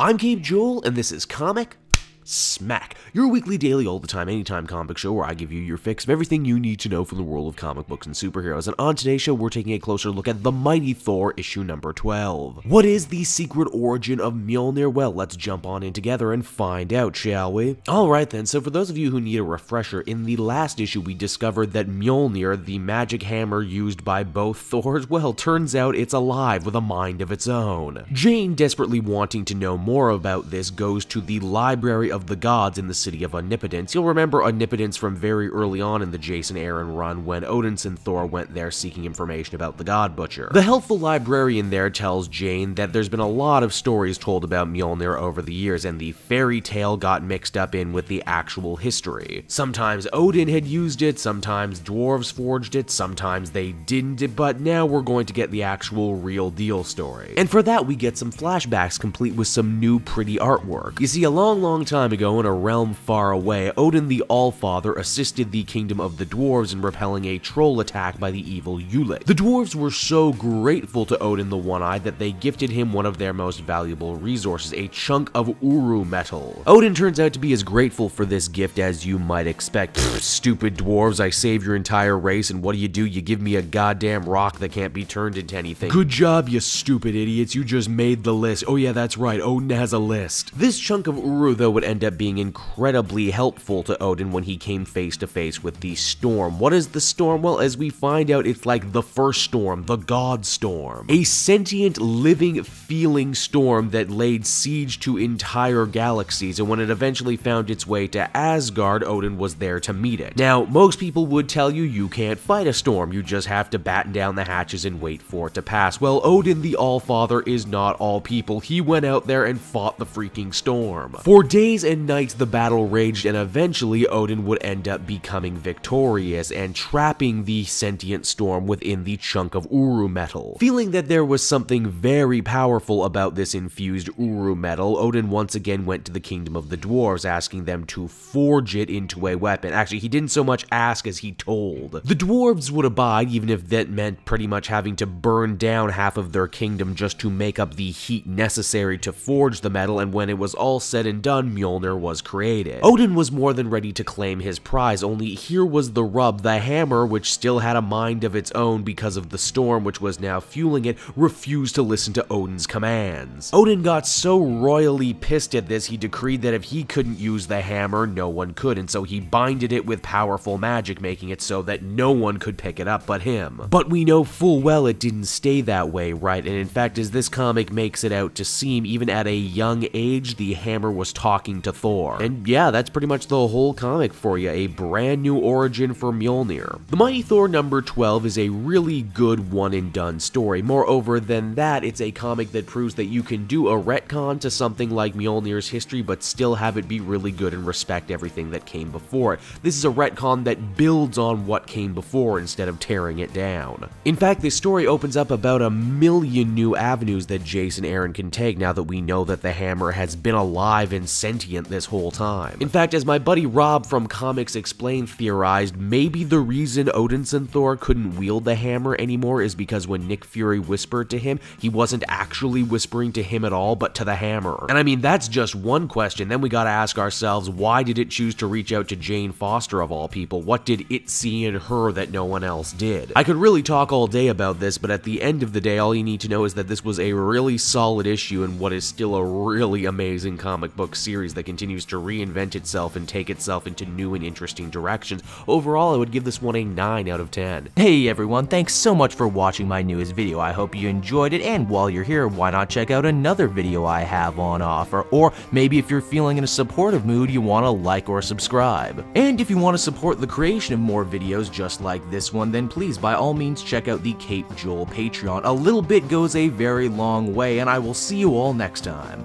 I'm Cape Joel, and this is Comic Smack, your weekly, daily, all the time, anytime comic show where I give you your fix of everything you need to know from the world of comic books and superheroes. And on today's show, we're taking a closer look at the Mighty Thor issue number 12. What is the secret origin of Mjolnir? Well, let's jump on in together and find out, shall we? Alright then, so for those of you who need a refresher, in the last issue we discovered that Mjolnir, the magic hammer used by both Thors, well, turns out it's alive with a mind of its own. Jane, desperately wanting to know more about this, goes to the Library of the Gods in the City of Omnipotence. You'll remember Omnipotence from very early on in the Jason Aaron run when Odinson Thor went there seeking information about the God Butcher. The helpful librarian there tells Jane that there's been a lot of stories told about Mjolnir over the years, and the fairy tale got mixed up in with the actual history. Sometimes Odin had used it, sometimes dwarves forged it, sometimes they didn't, but now we're going to get the actual real deal story. And for that we get some flashbacks complete with some new pretty artwork. You see, a long time ago in a realm far away, Odin the Allfather assisted the kingdom of the dwarves in repelling a troll attack by the evil Ulik. The dwarves were so grateful to Odin the One-Eyed that they gifted him one of their most valuable resources, a chunk of Uru metal. Odin turns out to be as grateful for this gift as you might expect. Stupid dwarves, I saved your entire race, and what do? You give me a goddamn rock that can't be turned into anything. Good job, you stupid idiots, you just made the list. Oh yeah, that's right, Odin has a list. This chunk of Uru, though, would end up being incredibly helpful to Odin when he came face to face with the storm. What is the storm? Well, as we find out, it's like the first storm, the God Storm. A sentient, living, feeling storm that laid siege to entire galaxies, and when it eventually found its way to Asgard, Odin was there to meet it. Now, most people would tell you you can't fight a storm, you just have to batten down the hatches and wait for it to pass. Well, Odin the Allfather is not all people. He went out there and fought the freaking storm. For days and nights the battle raged, and eventually Odin would end up becoming victorious and trapping the sentient storm within the chunk of Uru metal. Feeling that there was something very powerful about this infused Uru metal, Odin once again went to the kingdom of the dwarves, asking them to forge it into a weapon. Actually, he didn't so much ask as he told. The dwarves would abide, even if that meant pretty much having to burn down half of their kingdom just to make up the heat necessary to forge the metal, and when it was all said and done, Mjolnir was created. Odin was more than ready to claim his prize, only here was the rub. The hammer, which still had a mind of its own because of the storm which was now fueling it, refused to listen to Odin's commands. Odin got so royally pissed at this, he decreed that if he couldn't use the hammer, no one could, and so he binded it with powerful magic, making it so that no one could pick it up but him. But we know full well it didn't stay that way, right? And in fact, as this comic makes it out to seem, even at a young age, the hammer was talking to Thor. And yeah, that's pretty much the whole comic for you, a brand new origin for Mjolnir. The Mighty Thor number 12 is a really good one-and-done story. Moreover than that, it's a comic that proves that you can do a retcon to something like Mjolnir's history, but still have it be really good and respect everything that came before it. This is a retcon that builds on what came before instead of tearing it down. In fact, this story opens up about 1 million new avenues that Jason Aaron can take now that we know that the hammer has been alive and sentient this whole time. In fact, as my buddy Rob from Comics Explained theorized, maybe the reason Odinson Thor couldn't wield the hammer anymore is because when Nick Fury whispered to him, he wasn't actually whispering to him at all, but to the hammer. And I mean, that's just one question. Then we gotta ask ourselves, why did it choose to reach out to Jane Foster of all people? What did it see in her that no one else did? I could really talk all day about this, but at the end of the day, all you need to know is that this was a really solid issue in what is still a really amazing comic book series that continues to reinvent itself and take itself into new and interesting directions. Overall, I would give this one a 9 out of 10. Hey everyone, thanks so much for watching my newest video. I hope you enjoyed it, and while you're here, why not check out another video I have on offer, or maybe if you're feeling in a supportive mood, you want to like or subscribe. And if you want to support the creation of more videos just like this one, then please by all means check out the Cape Joel Patreon. A little bit goes a very long way, and I will see you all next time.